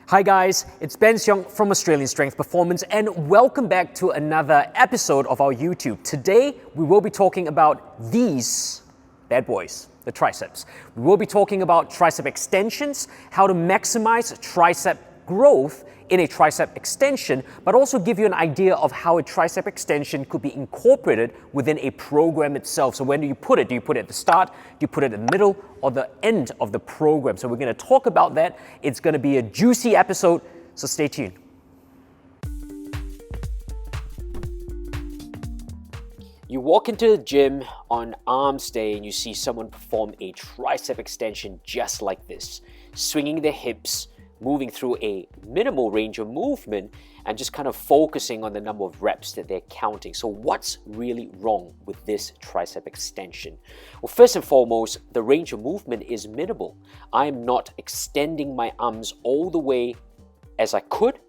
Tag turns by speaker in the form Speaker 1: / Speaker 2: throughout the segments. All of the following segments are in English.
Speaker 1: Hi guys, it's Ben Seong from Australian Strength Performance and welcome back to another episode of our YouTube. Today we will be talking about these bad boys, the triceps. We will be talking about tricep extensions, how to maximize tricep growth in a tricep extension, but also give you an idea of how a tricep extension could be incorporated within a program itself. So when do you put it? Do you put it at the start? Do you put it in the middle or the end of the program? So we're going to talk about that. It's going to be a juicy episode, so stay tuned. You walk into the gym on arms day and you see someone perform a tricep extension just like this, swinging their hips, moving through a minimal range of movement and just kind of focusing on the number of reps that they're counting. So what's really wrong with this tricep extension? Well, first and foremost, the range of movement is minimal. I'm not extending my arms all the way as I could,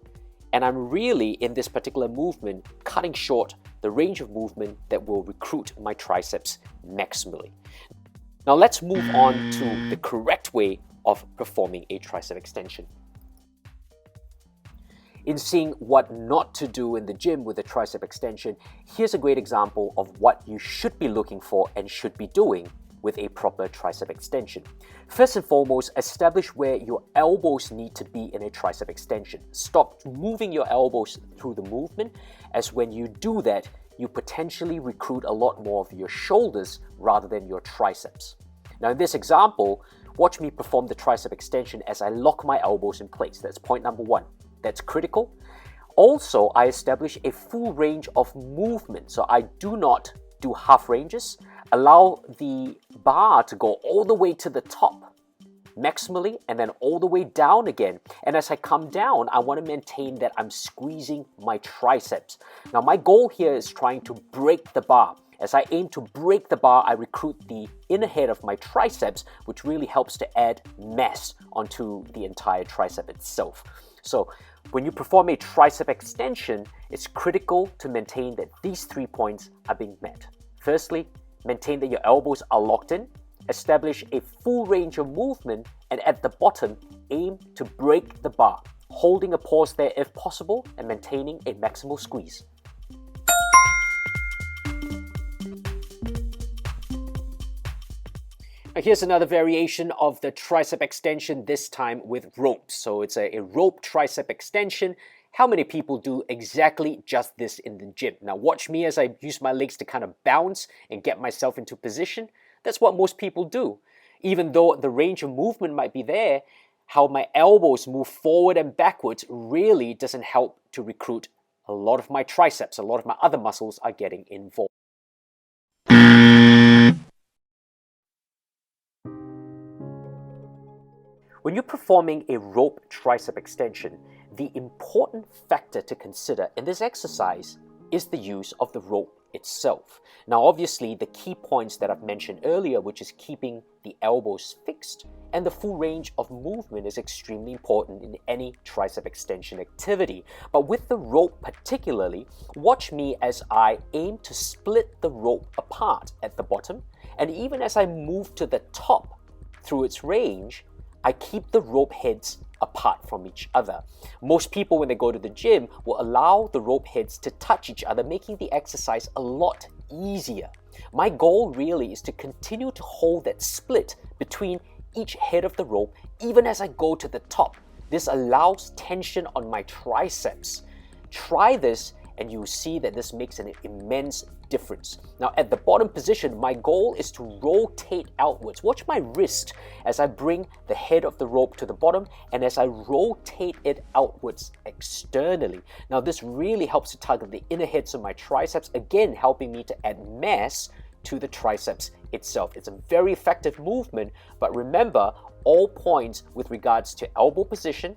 Speaker 1: and I'm really, in this particular movement, cutting short the range of movement that will recruit my triceps maximally. Now let's move on to the correct way of performing a tricep extension. In seeing what not to do in the gym with a tricep extension, here's a great example of what you should be looking for and should be doing with a proper tricep extension. First and foremost, establish where your elbows need to be in a tricep extension. Stop moving your elbows through the movement, as when you do that, you potentially recruit a lot more of your shoulders rather than your triceps. Now in this example, watch me perform the tricep extension as I lock my elbows in place. That's point number one. That's critical. Also, I establish a full range of movement. So I do not do half ranges. Allow the bar to go all the way to the top maximally and then all the way down again. And as I come down, I want to maintain that I'm squeezing my triceps. Now, my goal here is trying to break the bar. As I aim to break the bar, I recruit the inner head of my triceps, which really helps to add mass onto the entire tricep itself. So when you perform a tricep extension, it's critical to maintain that these 3 points are being met. Firstly, maintain that your elbows are locked in, establish a full range of movement, and at the bottom, aim to break the bar, holding a pause there if possible and maintaining a maximal squeeze. Now here's another variation of the tricep extension, this time with ropes. So it's a rope tricep extension. How many people do exactly just this in the gym? Now watch me as I use my legs to kind of bounce and get myself into position. That's what most people do. Even though the range of movement might be there, how my elbows move forward and backwards really doesn't help to recruit a lot of my triceps. A lot of my other muscles are getting involved. When you're performing a rope tricep extension, the important factor to consider in this exercise is the use of the rope itself. Now obviously the key points that I've mentioned earlier, which is keeping the elbows fixed and the full range of movement, is extremely important in any tricep extension activity. But with the rope particularly, watch me as I aim to split the rope apart at the bottom, and even as I move to the top through its range, I keep the rope heads apart from each other. Most people, when they go to the gym, will allow the rope heads to touch each other, making the exercise a lot easier. My goal really is to continue to hold that split between each head of the rope, even as I go to the top. This allows tension on my triceps. Try this and you'll see that this makes an immense difference. Now at the bottom position, my goal is to rotate outwards. Watch my wrist as I bring the head of the rope to the bottom and as I rotate it outwards externally. Now this really helps to target the inner heads of my triceps, again helping me to add mass to the triceps itself. It's a very effective movement, but remember, all points with regards to elbow position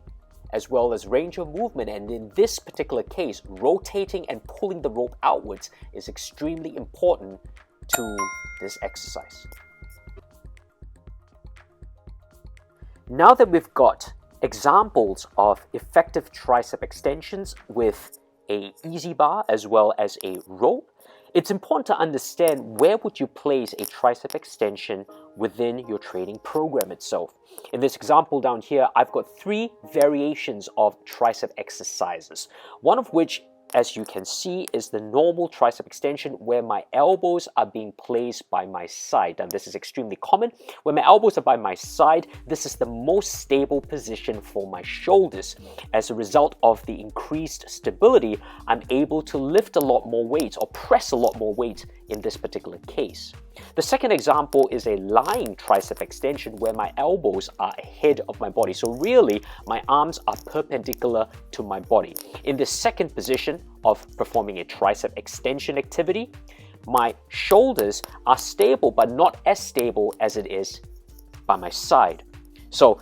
Speaker 1: as well as range of movement, and in this particular case, rotating and pulling the rope outwards is extremely important to this exercise. Now that we've got examples of effective tricep extensions with a ezi-bar as well as a rope, it's important to understand where would you place a tricep extension within your training program itself. In this example down here, I've got 3 variations of tricep exercises, one of which, as you can see, is the normal tricep extension where my elbows are being placed by my side. And this is extremely common. When my elbows are by my side, this is the most stable position for my shoulders. As a result of the increased stability, I'm able to lift a lot more weight or press a lot more weight in this particular case. The second example is a lying tricep extension where my elbows are ahead of my body. So really, my arms are perpendicular to my body. In this second position of performing a tricep extension activity, my shoulders are stable, but not as stable as it is by my side. So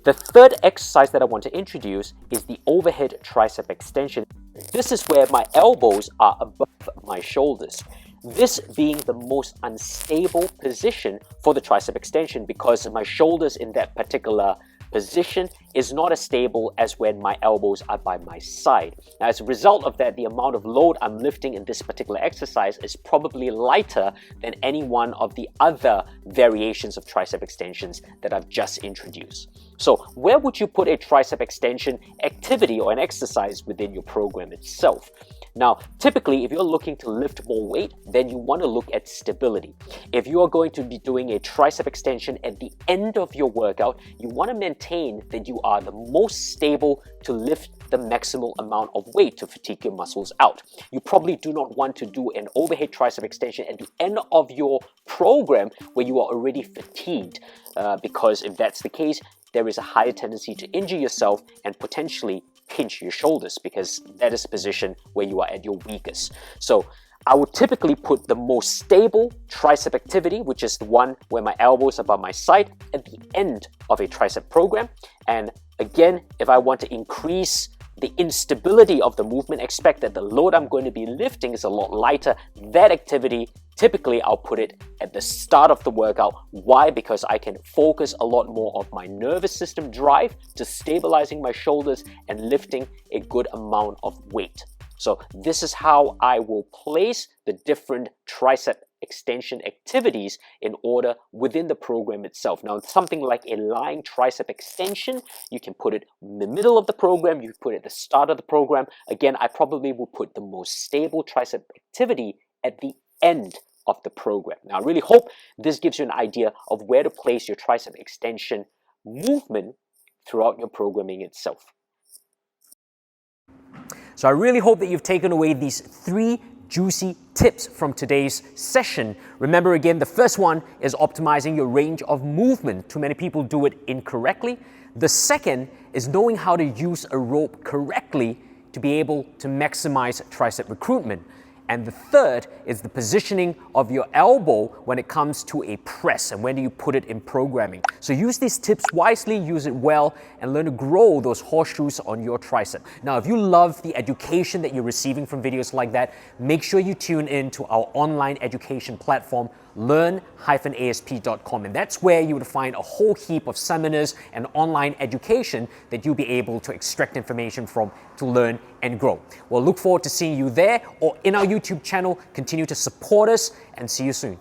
Speaker 1: the third exercise that I want to introduce is the overhead tricep extension. This is where my elbows are above my shoulders. This being the most unstable position for the tricep extension because my shoulders in that particular position is not as stable as when my elbows are by my side. Now, as a result of that, the amount of load I'm lifting in this particular exercise is probably lighter than any one of the other variations of tricep extensions that I've just introduced. So where would you put a tricep extension activity or an exercise within your program itself? Now, typically, if you're looking to lift more weight, then you want to look at stability. If you are going to be doing a tricep extension at the end of your workout, you want to maintain that you are the most stable to lift the maximal amount of weight to fatigue your muscles out. You probably do not want to do an overhead tricep extension at the end of your program where you are already fatigued, because if that's the case, there is a higher tendency to injure yourself and potentially pinch your shoulders, because that is the position where you are at your weakest. So I would typically put the most stable tricep activity, which is the one where my elbows are by my side, at the end of a tricep program. And again, if I want to increase the instability of the movement, expect that the load I'm going to be lifting is a lot lighter. That activity, typically I'll put it at the start of the workout. Why? Because I can focus a lot more of my nervous system drive to stabilizing my shoulders and lifting a good amount of weight. So this is how I will place the different tricep extension activities in order within the program itself. Now, something like a lying tricep extension, you can put it in the middle of the program, you can put it at the start of the program. Again, I probably will put the most stable tricep activity at the end of the program. Now, I really hope this gives you an idea of where to place your tricep extension movement throughout your programming itself. So I really hope that you've taken away these 3 juicy tips from today's session. Remember again, the first one is optimizing your range of movement. Too many people do it incorrectly. The second is knowing how to use a rope correctly to be able to maximize tricep recruitment. And the third is the positioning of your elbow when it comes to a press and when do you put it in programming. So use these tips wisely, use it well, and learn to grow those horseshoes on your tricep. Now, if you love the education that you're receiving from videos like that, make sure you tune in to our online education platform, learn-asp.com, and that's where you would find a whole heap of seminars and online education that you'll be able to extract information from to learn and grow. We'll look forward to seeing you there or in our YouTube channel. Continue to support us and see you soon.